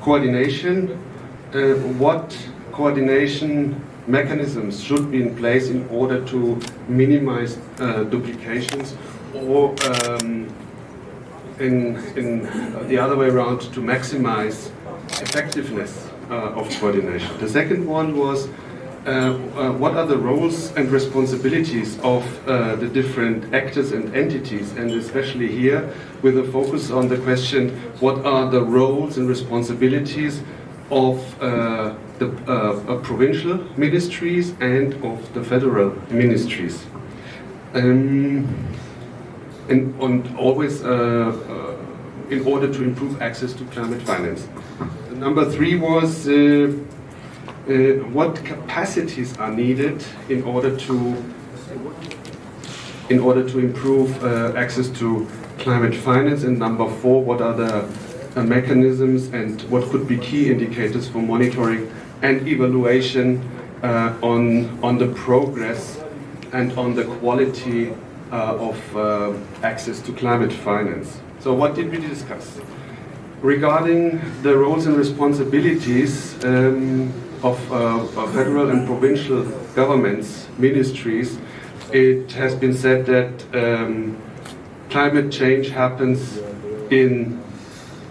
coordination. What coordination mechanisms should be in place in order to minimize duplications, or in the other way around, to maximize effectiveness of coordination. The second one was what are the roles and responsibilities of the different actors and entities, and especially here with a focus on the question, what are the roles and responsibilities of the provincial ministries and of the federal ministries, and always in order to improve access to climate finance. Number three was what capacities are needed in order to improve access to climate finance, and number four, what are the mechanisms and what could be key indicators for monitoring and evaluation on the progress and on the quality of access to climate finance. So what did we discuss? Regarding the roles and responsibilities of federal and provincial governments, ministries, it has been said that climate change happens in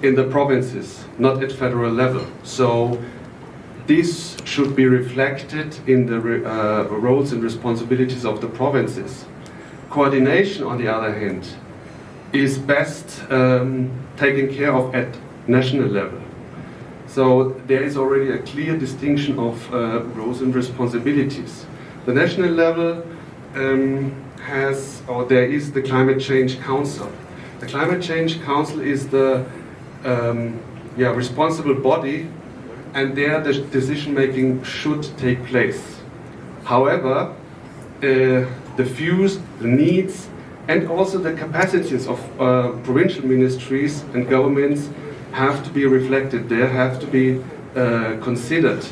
the provinces, not at federal level. So this should be reflected in the roles and responsibilities of the provinces. Coordination, on the other hand, is best taken care of at national level. So there is already a clear distinction of roles and responsibilities. The national level there is the Climate Change Council. The Climate Change Council is the responsible body, and there the decision making should take place. However, the views, the needs, and also the capacities of provincial ministries and governments have to be reflected. They have to be considered.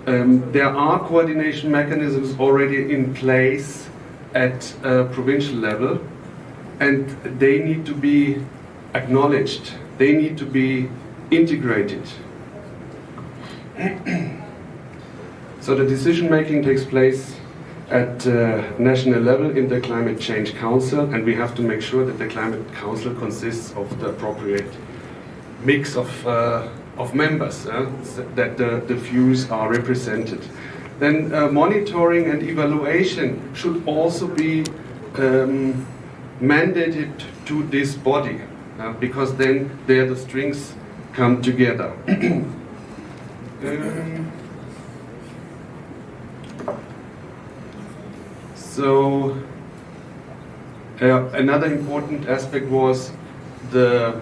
There are coordination mechanisms already in place at provincial level, and they need to be acknowledged. They need to be integrated. So the decision making takes place at national level in the Climate Change Council, and we have to make sure that the Climate Council consists of the appropriate mix of members, that the views are represented. Then monitoring and evaluation should also be mandated to this body, because then there the strings come together. So another important aspect was the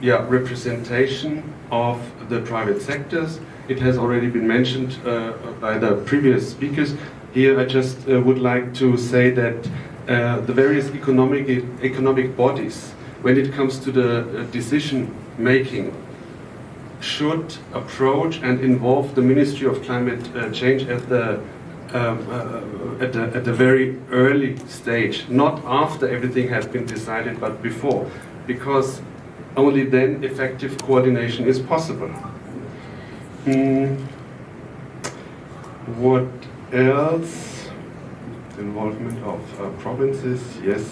representation of the private sectors. It has already been mentioned by the previous speakers. Here I just would like to say that the various economic bodies, when it comes to the decision making, should approach and involve the Ministry of Climate Change at the very early stage, not after everything has been decided, but before, because only then effective coordination is possible. What else? Involvement of provinces, yes.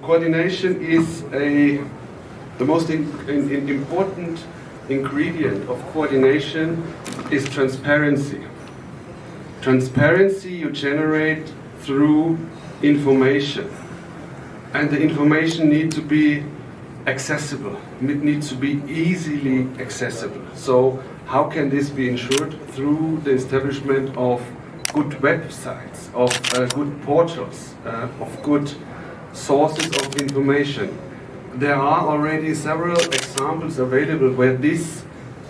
Coordination is the most important ingredient of coordination is transparency. Transparency you generate through information, and the information needs to be accessible. It needs to be easily accessible. So how can this be ensured? Through the establishment of good websites, of good portals, of good sources of information. There are already several examples available where this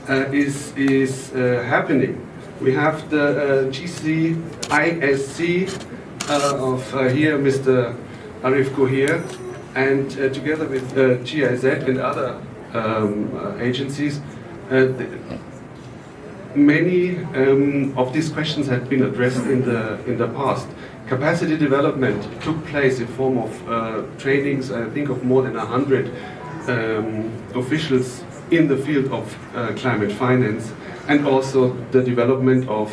is happening. We have the GCISC of here, Mr. Arif Kohir, and together with GIZ and other agencies, many of these questions had been addressed in the past. Capacity development took place in form of trainings, I think of more than 100 officials in the field of climate finance, and also the development of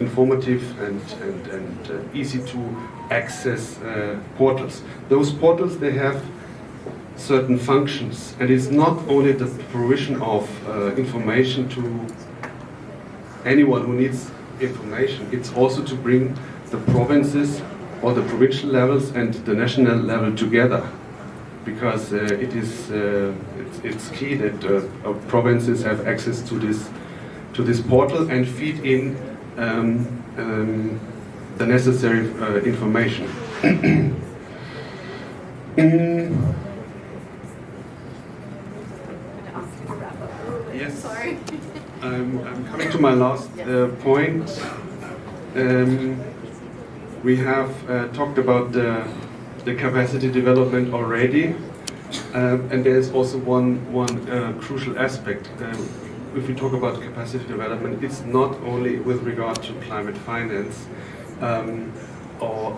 informative and easy to access portals. Those portals, they have certain functions, and it's not only the provision of information to anyone who needs information, it's also to bring the provinces or the provincial levels and the national level together, because it's key that provinces have access to this portal and feed in the necessary information. Yes. Sorry. I'm coming to my last point. We have talked about the capacity development already, and there's also one crucial aspect. If we talk about capacity development, it's not only with regard to climate finance or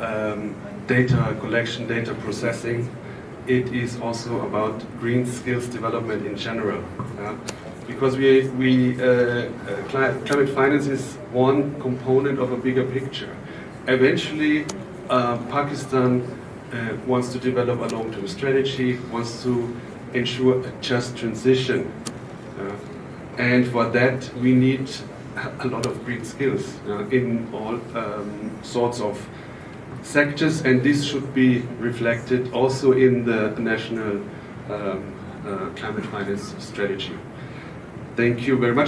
data collection, data processing. It is also about green skills development in general. Because climate finance is one component of a bigger picture. Eventually, Pakistan wants to develop a long-term strategy, wants to ensure a just transition. And for that, we need a lot of green skills in all sorts of sectors, and this should be reflected also in the national climate finance strategy. Thank you very much.